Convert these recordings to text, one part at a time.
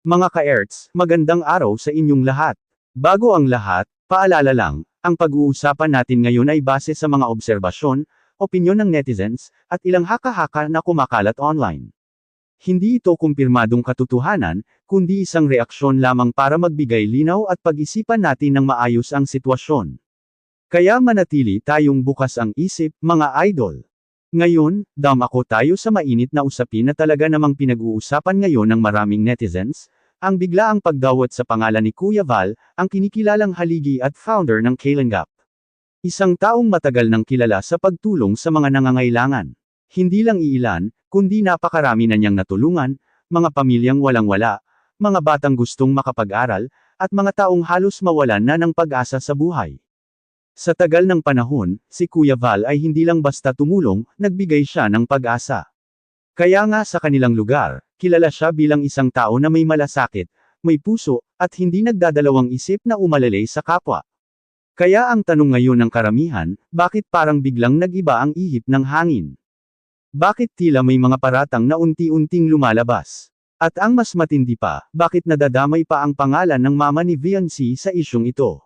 Mga ka-Erts, magandang araw sa inyong lahat. Bago ang lahat, paalala lang, ang pag-uusapan natin ngayon ay base sa mga obserbasyon, opinyon ng netizens, at ilang haka-haka na kumakalat online. Hindi ito kumpirmadong katotohanan, kundi isang reaksyon lamang para magbigay linaw at pag-isipan natin ng maayos ang sitwasyon. Kaya manatili tayong bukas ang isip, mga idol. Ngayon, dumako tayo sa mainit na usapin na talaga namang pinag-uusapan ngayon ng maraming netizens, ang biglaang pagdawat sa pangalan ni Kuya Val, ang kinikilalang haligi at founder ng Kalinga. Isang taong matagal nang kilala sa pagtulong sa mga nangangailangan. Hindi lang iilan, kundi napakarami na niyang natulungan, mga pamilyang walang-wala, mga batang gustong makapag-aral, at mga taong halos mawalan na ng pag-asa sa buhay. Sa tagal ng panahon, si Kuya Val ay hindi lang basta tumulong, nagbigay siya ng pag-asa. Kaya nga sa kanilang lugar, kilala siya bilang isang tao na may malasakit, may puso, at hindi nagdadalawang isip na umalalay sa kapwa. Kaya ang tanong ngayon ng karamihan, bakit parang biglang nag-iba ang ihip ng hangin? Bakit tila may mga paratang na unti-unting lumalabas? At ang mas matindi pa, bakit nadadamay pa ang pangalan ng mama ni Viancy sa isyong ito?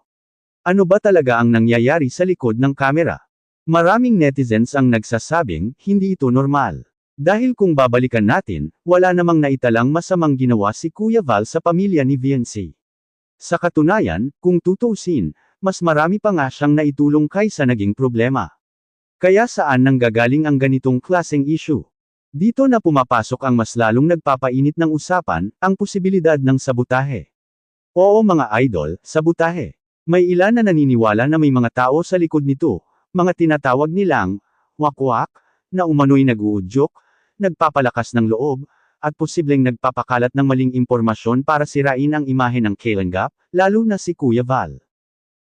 Ano ba talaga ang nangyayari sa likod ng kamera? Maraming netizens ang nagsasabing, hindi ito normal. Dahil kung babalikan natin, wala namang naitalang masamang ginawa si Kuya Val sa pamilya ni Viancy. Sa katunayan, kung tutuusin, mas marami pa nga siyang naitulong kaysa naging problema. Kaya saan nanggagaling ang ganitong klaseng issue? Dito na pumapasok ang mas lalong nagpapainit ng usapan, ang posibilidad ng sabotahe. Oo mga idol, sabotahe. May ilan na naniniwala na may mga tao sa likod nito, mga tinatawag nilang wakwak, na umano'y nag-uudyok, nagpapalakas ng loob, at posibleng nagpapakalat ng maling impormasyon para sirain ang imahe ng Kalinga, lalo na si Kuya Val.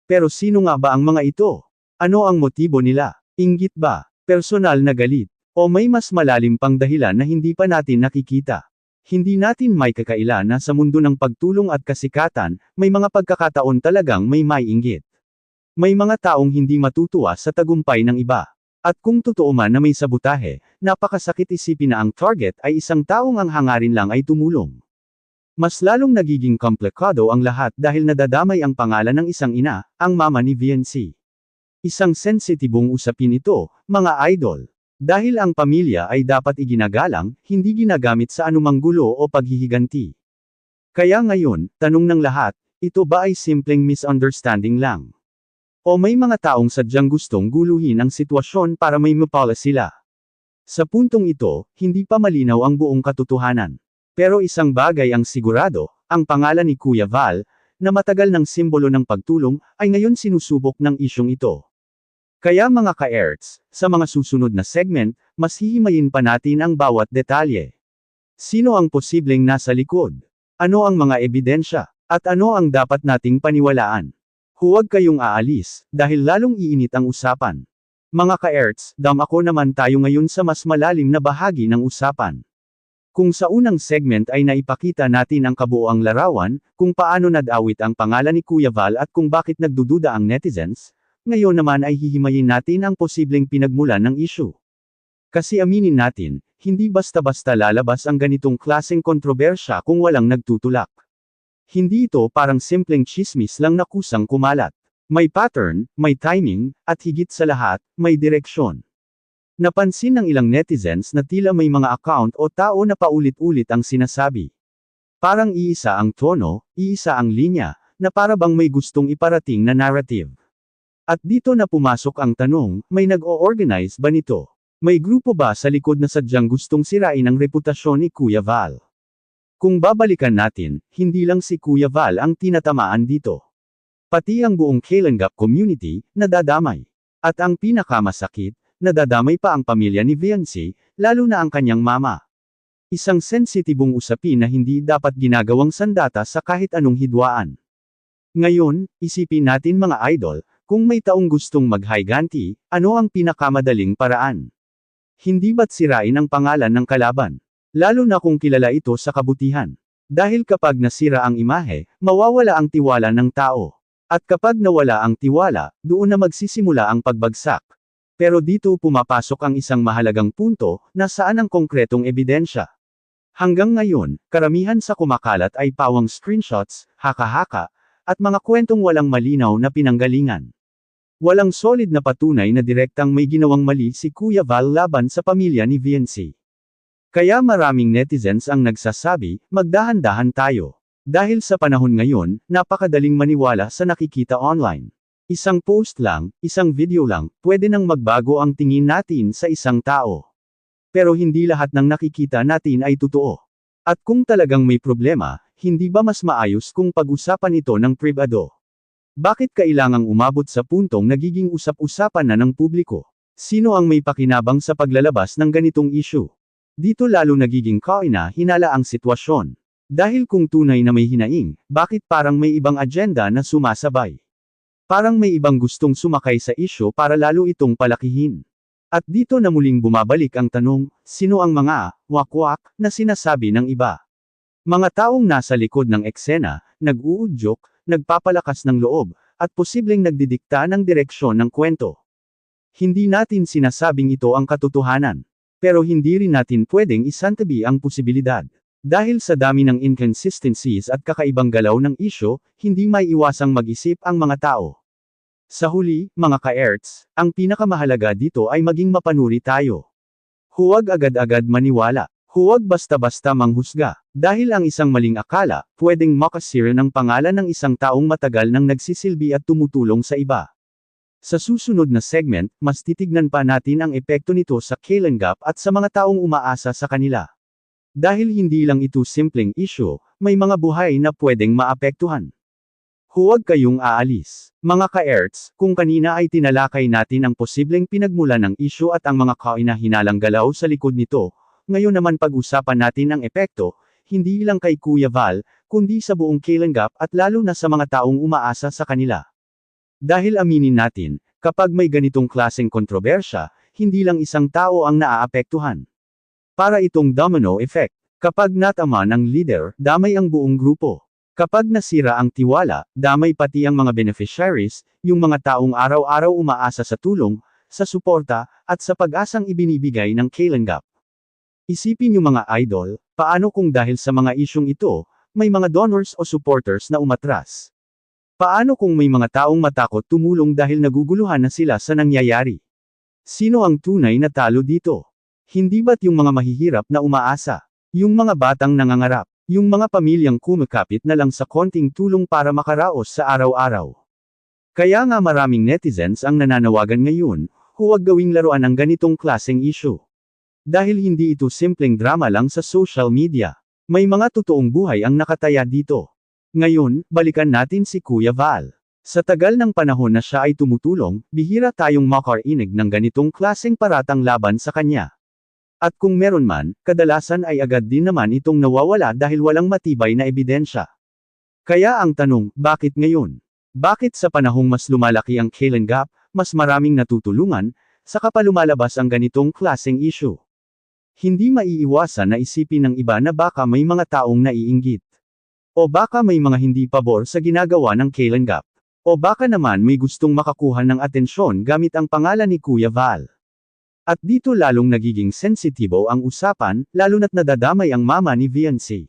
Pero sino nga ba ang mga ito? Ano ang motibo nila? Inggit ba? Personal na galit? O may mas malalim pang dahilan na hindi pa natin nakikita? Hindi natin may kakaila na sa mundo ng pagtulong at kasikatan, may mga pagkakataon talagang may inggit. May mga taong hindi matutuwa sa tagumpay ng iba. At kung totoo man na may sabotahe, napakasakit isipin na ang target ay isang taong ang hangarin lang ay tumulong. Mas lalong nagiging komplikado ang lahat dahil nadadamay ang pangalan ng isang ina, ang mama ni Viancy. Isang sensitibong usapin ito, mga idol. Dahil ang pamilya ay dapat iginagalang, hindi ginagamit sa anumang gulo o paghihiganti. Kaya ngayon, tanong ng lahat, ito ba ay simpleng misunderstanding lang? O may mga taong sadyang gustong guluhin ang sitwasyon para may mapala sila? Sa puntong ito, hindi pa malinaw ang buong katotohanan. Pero isang bagay ang sigurado, ang pangalan ni Kuya Val, na matagal ng simbolo ng pagtulong, ay ngayon sinusubok ng isyong ito. Kaya mga ka-Erts, sa mga susunod na segment, mas hihimayin pa natin ang bawat detalye. Sino ang posibleng nasa likod? Ano ang mga ebidensya? At ano ang dapat nating paniwalaan? Huwag kayong aalis, dahil lalong iinit ang usapan. Mga ka-Erts, dumako naman tayo ngayon sa mas malalim na bahagi ng usapan. Kung sa unang segment ay naipakita natin ang kabuoang larawan, kung paano nadawit ang pangalan ni Kuya Val at kung bakit nagdududa ang netizens, ngayon naman ay hihimayin natin ang posibleng pinagmulan ng issue. Kasi aminin natin, hindi basta-basta lalabas ang ganitong klaseng kontrobersya kung walang nagtutulak. Hindi ito parang simpleng chismis lang na kusang kumalat. May pattern, may timing, at higit sa lahat, may direksyon. Napansin ng ilang netizens na tila may mga account o tao na paulit-ulit ang sinasabi. Parang iisa ang tono, iisa ang linya, na para bang may gustong iparating na narrative. At dito na pumasok ang tanong, may nag-o-organize ba nito? May grupo ba sa likod na sadyang gustong sirain ang reputasyon ni Kuya Val? Kung babalikan natin, hindi lang si Kuya Val ang tinatamaan dito. Pati ang buong Kalinga community, nadadamay. At ang pinakamasakit, nadadamay pa ang pamilya ni Viancy, lalo na ang kanyang mama. Isang sensitibong usapin na hindi dapat ginagawang sandata sa kahit anong hidwaan. Ngayon, isipin natin mga idol, kung may taong gustong maghiganti, ano ang pinakamadaling paraan? Hindi ba't sirain ang pangalan ng kalaban? Lalo na kung kilala ito sa kabutihan. Dahil kapag nasira ang imahe, mawawala ang tiwala ng tao. At kapag nawala ang tiwala, doon na magsisimula ang pagbagsak. Pero dito pumapasok ang isang mahalagang punto, na saan ang konkretong ebidensya. Hanggang ngayon, karamihan sa kumakalat ay pawang screenshots, haka-haka, at mga kwentong walang malinaw na pinanggalingan. Walang solid na patunay na direktang may ginawang mali si Kuya Val laban sa pamilya ni VNC. Kaya maraming netizens ang nagsasabi, magdahan-dahan tayo. Dahil sa panahon ngayon, napakadaling maniwala sa nakikita online. Isang post lang, isang video lang, pwede nang magbago ang tingin natin sa isang tao. Pero hindi lahat ng nakikita natin ay totoo. At kung talagang may problema, hindi ba mas maayos kung pag-usapan ito ng pribado? Bakit kailangang umabot sa puntong nagiging usap-usapan na ng publiko? Sino ang may pakinabang sa paglalabas ng ganitong issue? Dito lalo nagiging kaina-hinala ang sitwasyon. Dahil kung tunay na may hinaing, bakit parang may ibang agenda na sumasabay? Parang may ibang gustong sumakay sa issue para lalo itong palakihin. At dito na muling bumabalik ang tanong, sino ang mga wakwak na sinasabi ng iba? Mga taong nasa likod ng eksena, nag-uudyok, nagpapalakas ng loob, at posibleng nagdidikta ng direksyon ng kwento. Hindi natin sinasabing ito ang katotohanan. Pero hindi rin natin pwedeng isantabi ang posibilidad. Dahil sa dami ng inconsistencies at kakaibang galaw ng isyo, hindi may iwasang mag-isip ang mga tao. Sa huli, mga ka-erts, ang pinakamahalaga dito ay maging mapanuri tayo. Huwag agad-agad maniwala. Huwag basta-basta manghusga. Dahil ang isang maling akala, pwedeng makasira ng pangalan ng isang taong matagal nang nagsisilbi at tumutulong sa iba. Sa susunod na segment, mas titignan pa natin ang epekto nito sa Kalenga at sa mga taong umaasa sa kanila. Dahil hindi lang ito simpleng issue, may mga buhay na pwedeng maapektuhan. Huwag kayong aalis. Mga ka-erts, kung kanina ay tinalakay natin ang posibleng pinagmulan ng issue at ang mga kaina-hinalang galaw sa likod nito, ngayon naman pag-usapan natin ang epekto, hindi lang kay Kuya Val, kundi sa buong Kalenga at lalo na sa mga taong umaasa sa kanila. Dahil aminin natin, kapag may ganitong klaseng kontrobersya, hindi lang isang tao ang naaapektuhan. Para itong domino effect. Kapag natama ng leader, damay ang buong grupo. Kapag nasira ang tiwala, damay pati ang mga beneficiaries, yung mga taong araw-araw umaasa sa tulong, sa suporta, at sa pag-asang ibinibigay ng Kalenga. Isipin yung mga idol, paano kung dahil sa mga isyong ito, may mga donors o supporters na umatras? Paano kung may mga taong matakot tumulong dahil naguguluhan na sila sa nangyayari? Sino ang tunay na talo dito? Hindi ba't yung mga mahihirap na umaasa? Yung mga batang nangangarap? Yung mga pamilyang kumakapit na lang sa konting tulong para makaraos sa araw-araw? Kaya nga maraming netizens ang nananawagan ngayon, huwag gawing laruan ang ganitong klaseng issue. Dahil hindi ito simpleng drama lang sa social media. May mga totoong buhay ang nakataya dito. Ngayon, balikan natin si Kuya Val. Sa tagal ng panahon na siya ay tumutulong, bihira tayong makarinig ng ganitong klaseng paratang laban sa kanya. At kung meron man, kadalasan ay agad din naman itong nawawala dahil walang matibay na ebidensya. Kaya ang tanong, bakit ngayon? Bakit sa panahong mas lumalaki ang Kalenga, mas maraming natutulungan, saka pa lumalabas ang ganitong klaseng issue? Hindi maiiwasan na isipin ng iba na baka may mga taong naiinggit. O baka may mga hindi pabor sa ginagawa ng Kalenga. O baka naman may gustong makakuha ng atensyon gamit ang pangalan ni Kuya Val. At dito lalong nagiging sensitibo ang usapan, lalo na't nadadamay ang mama ni VNC.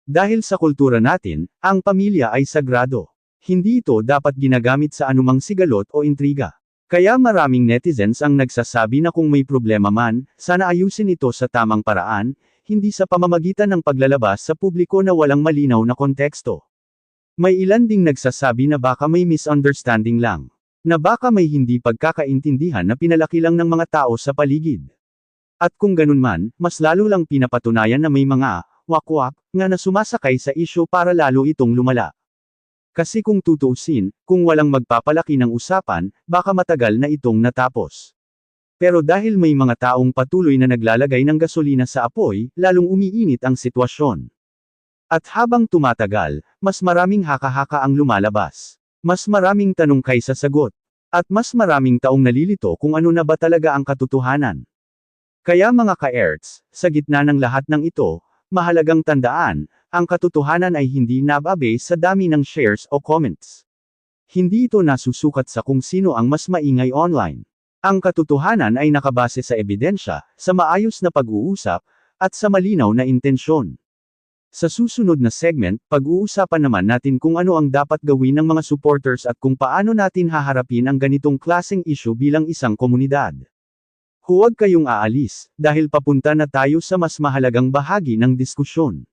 Dahil sa kultura natin, ang pamilya ay sagrado. Hindi ito dapat ginagamit sa anumang sigalot o intriga. Kaya maraming netizens ang nagsasabi na kung may problema man, sana ayusin ito sa tamang paraan, hindi sa pamamagitan ng paglalabas sa publiko na walang malinaw na konteksto. May ilan ding nagsasabi na baka may misunderstanding lang. Na baka may hindi pagkakaintindihan na pinalaki lang ng mga tao sa paligid. At kung ganun man, mas lalo lang pinapatunayan na may mga wakwak nga na sumasakay sa issue para lalo itong lumala. Kasi kung tutuusin, kung walang magpapalaki ng usapan, baka matagal na itong natapos. Pero dahil may mga taong patuloy na naglalagay ng gasolina sa apoy, lalong umiinit ang sitwasyon. At habang tumatagal, mas maraming haka-haka ang lumalabas. Mas maraming tanong kaysa sagot. At mas maraming taong nalilito kung ano na ba talaga ang katotohanan. Kaya mga ka-erts, sa gitna ng lahat ng ito, mahalagang tandaan, ang katotohanan ay hindi nababase sa dami ng shares o comments. Hindi ito nasusukat sa kung sino ang mas maingay online. Ang katotohanan ay nakabase sa ebidensya, sa maayos na pag-uusap, at sa malinaw na intensyon. Sa susunod na segment, pag-uusapan naman natin kung ano ang dapat gawin ng mga supporters at kung paano natin haharapin ang ganitong klaseng issue bilang isang komunidad. Huwag kayong aalis, dahil papunta na tayo sa mas mahalagang bahagi ng diskusyon.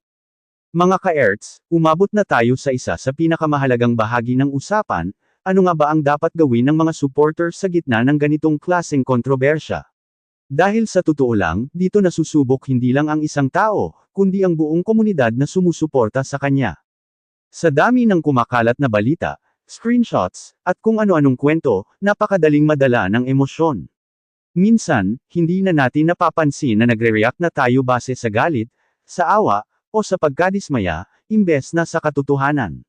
Mga ka-Erts, umabot na tayo sa isa sa pinakamahalagang bahagi ng usapan, ano nga ba ang dapat gawin ng mga supporters sa gitna ng ganitong klaseng kontrobersya? Dahil sa totoo lang, dito nasusubok hindi lang ang isang tao, kundi ang buong komunidad na sumusuporta sa kanya. Sa dami ng kumakalat na balita, screenshots, at kung ano-anong kwento, napakadaling madala ng emosyon. Minsan, hindi na natin napapansin na nagre-react na tayo base sa galit, sa awa, o sa pagkadismaya, imbes na sa katotohanan.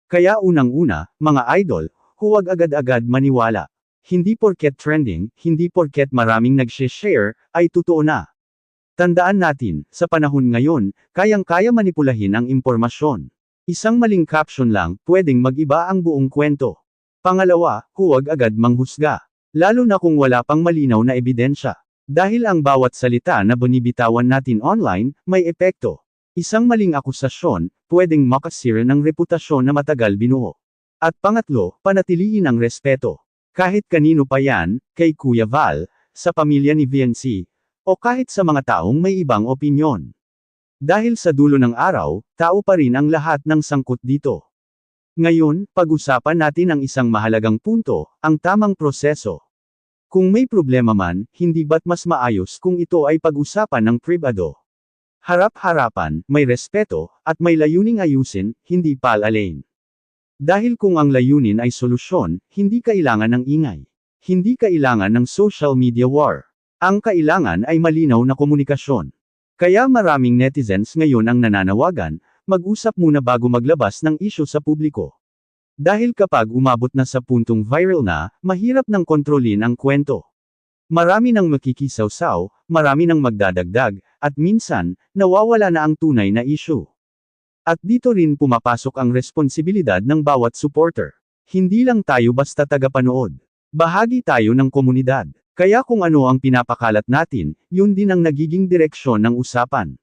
Kaya unang-una, mga idol, huwag agad-agad maniwala. Hindi porket trending, hindi porket maraming nag-share, ay totoo na. Tandaan natin, sa panahon ngayon, kayang-kaya manipulahin ang impormasyon. Isang maling caption lang, pwedeng mag-iba ang buong kwento. Pangalawa, huwag agad manghusga. Lalo na kung wala pang malinaw na ebidensya. Dahil ang bawat salita na binibitawan natin online, may epekto. Isang maling akusasyon, pwedeng makasira ng reputasyon na matagal binuo. At pangatlo, panatilihin ang respeto. Kahit kanino pa yan, kay Kuya Val, sa pamilya ni VNC, o kahit sa mga taong may ibang opinyon. Dahil sa dulo ng araw, tao pa rin ang lahat ng sangkot dito. Ngayon, pag-usapan natin ang isang mahalagang punto, ang tamang proseso. Kung may problema man, hindi ba't mas maayos kung ito ay pag-usapan ng pribado? Harap-harapan, may respeto, at may layuning ayusin, hindi palalain. Dahil kung ang layunin ay solusyon, hindi kailangan ng ingay. Hindi kailangan ng social media war. Ang kailangan ay malinaw na komunikasyon. Kaya maraming netizens ngayon ang nananawagan, mag-usap muna bago maglabas ng issue sa publiko. Dahil kapag umabot na sa puntong viral na, mahirap nang kontrolin ang kwento. Marami nang makikisawsaw, marami nang magdadagdag, at minsan, nawawala na ang tunay na issue. At dito rin pumapasok ang responsibilidad ng bawat supporter. Hindi lang tayo basta tagapanood. Bahagi tayo ng komunidad. Kaya kung ano ang pinapakalat natin, yun din ang nagiging direksyon ng usapan.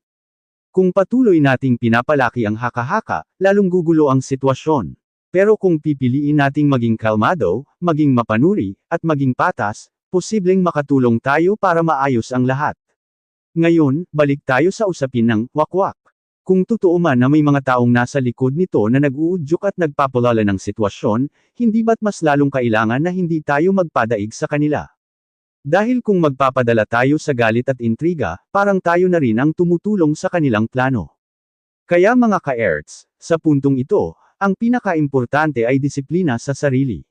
Kung patuloy nating pinapalaki ang haka-haka, lalong gugulo ang sitwasyon. Pero kung pipiliin nating maging kalmado, maging mapanuri, at maging patas, posibleng makatulong tayo para maayos ang lahat. Ngayon, balik tayo sa usapin ng wakwak. Kung totoo man na may mga taong nasa likod nito na nag-uudyok at nagpapalala ng sitwasyon, hindi ba't mas lalong kailangan na hindi tayo magpadaig sa kanila? Dahil kung magpapadala tayo sa galit at intriga, parang tayo na rin ang tumutulong sa kanilang plano. Kaya mga ka-Erts, sa puntong ito, ang pinaka-importante ay disiplina sa sarili.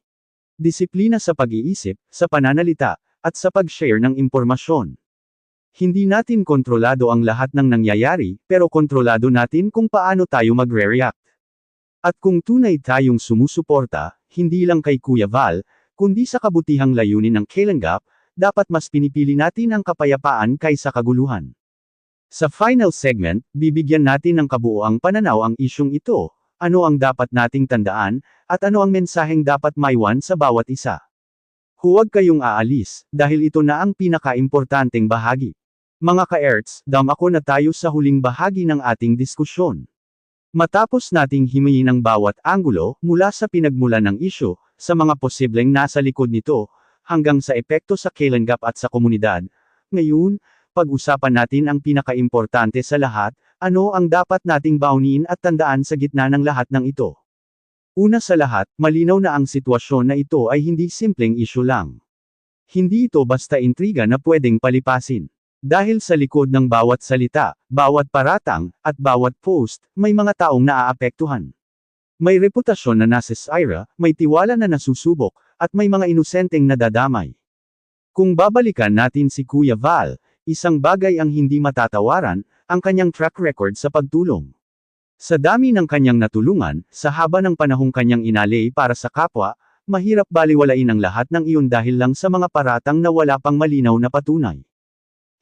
Disiplina sa pag-iisip, sa pananalita, at sa pag-share ng impormasyon. Hindi natin kontrolado ang lahat ng nangyayari, pero kontrolado natin kung paano tayo magre-react. At kung tunay tayong sumusuporta, hindi lang kay Kuya Val, kundi sa kabutihang layunin ng Kalingap, dapat mas pinipili natin ang kapayapaan kaysa kaguluhan. Sa final segment, bibigyan natin ng kabuoang pananaw ang isyung ito, ano ang dapat nating tandaan, at ano ang mensaheng dapat maiwan sa bawat isa. Huwag kayong aalis, dahil ito na ang pinaka-importanteng bahagi. Mga ka-Erts, dumako na tayo sa huling bahagi ng ating diskusyon. Matapos nating himayin ang bawat anggulo, mula sa pinagmulan ng isyu, sa mga posibleng nasa likod nito, hanggang sa epekto sa Kalingap at sa komunidad, ngayon, pag-usapan natin ang pinaka-importante sa lahat, ano ang dapat nating baunin at tandaan sa gitna ng lahat ng ito. Una sa lahat, malinaw na ang sitwasyon na ito ay hindi simpleng issue lang. Hindi ito basta intriga na pwedeng palipasin. Dahil sa likod ng bawat salita, bawat paratang, at bawat post, may mga taong naaapektuhan. May reputasyon na nasisira, may tiwala na nasusubok, at may mga inosenteng nadadamay. Kung babalikan natin si Kuya Val, isang bagay ang hindi matatawaran, ang kanyang track record sa pagtulong. Sa dami ng kanyang natulungan, sa haba ng panahong kanyang inalay para sa kapwa, mahirap baliwalain ang lahat ng iyon dahil lang sa mga paratang na wala pang malinaw na patunay.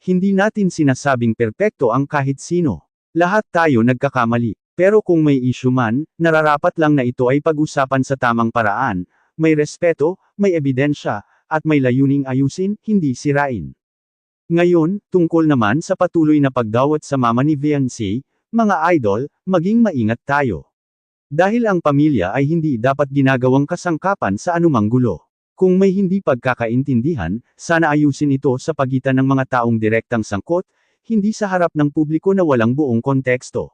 Hindi natin sinasabing perpekto ang kahit sino. Lahat tayo nagkakamali. Pero kung may issue man, nararapat lang na ito ay pag-usapan sa tamang paraan, may respeto, may ebidensya, at may layuning ayusin, hindi sirain. Ngayon, tungkol naman sa patuloy na pagdawat sa mama ni Viancy, mga idol, maging maingat tayo. Dahil ang pamilya ay hindi dapat ginagawang kasangkapan sa anumang gulo. Kung may hindi pagkakaintindihan, sana ayusin ito sa pagitan ng mga taong direktang sangkot, hindi sa harap ng publiko na walang buong konteksto.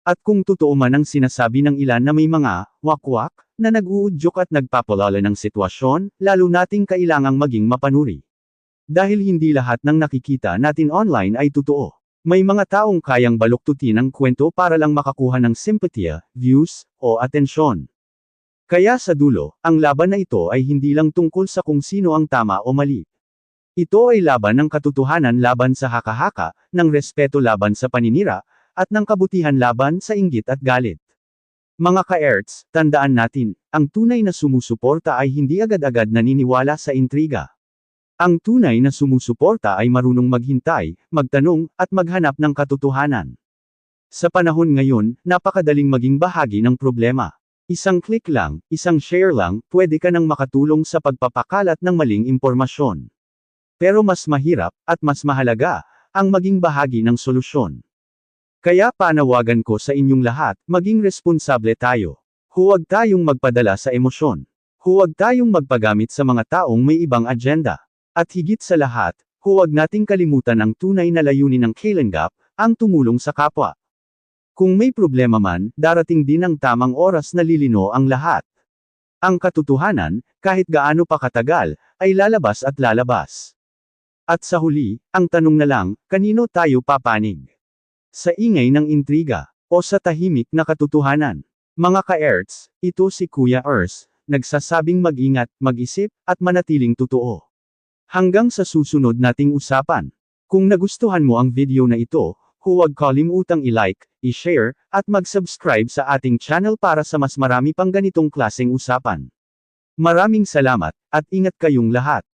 At kung totoo man ang sinasabi ng ilan na may mga wakwak na nag-uudyok at nagpapalala ng sitwasyon, lalo nating kailangang maging mapanuri. Dahil hindi lahat ng nakikita natin online ay totoo. May mga taong kayang baluktutin ang kwento para lang makakuha ng simpatya, views, o atensyon. Kaya sa dulo, ang laban na ito ay hindi lang tungkol sa kung sino ang tama o mali. Ito ay laban ng katotohanan laban sa haka-haka, ng respeto laban sa paninira, at ng kabutihan laban sa inggit at galit. Mga ka-erts, tandaan natin, ang tunay na sumusuporta ay hindi agad-agad naniniwala sa intriga. Ang tunay na sumusuporta ay marunong maghintay, magtanong, at maghanap ng katotohanan. Sa panahon ngayon, napakadaling maging bahagi ng problema. Isang click lang, isang share lang, pwede ka nang makatulong sa pagpapakalat ng maling impormasyon. Pero mas mahirap, at mas mahalaga, ang maging bahagi ng solusyon. Kaya panawagan ko sa inyong lahat, maging responsable tayo. Huwag tayong magpadala sa emosyon. Huwag tayong magpagamit sa mga taong may ibang agenda. At higit sa lahat, huwag nating kalimutan ang tunay na layunin ng Kalenggap, ang tumulong sa kapwa. Kung may problema man, darating din ang tamang oras na lilino ang lahat. Ang katotohanan, kahit gaano pa katagal, ay lalabas at lalabas. At sa huli, ang tanong na lang, kanino tayo papanig? Sa ingay ng intriga, o sa tahimik na katotohanan? Mga ka-erts, ito si Kuya Ers, nagsasabing mag-ingat, mag-isip, at manatiling totoo. Hanggang sa susunod nating usapan. Kung nagustuhan mo ang video na ito, huwag kalimutang i-like, i-share, at mag-subscribe sa ating channel para sa mas marami pang ganitong klaseng usapan. Maraming salamat, at ingat kayong lahat.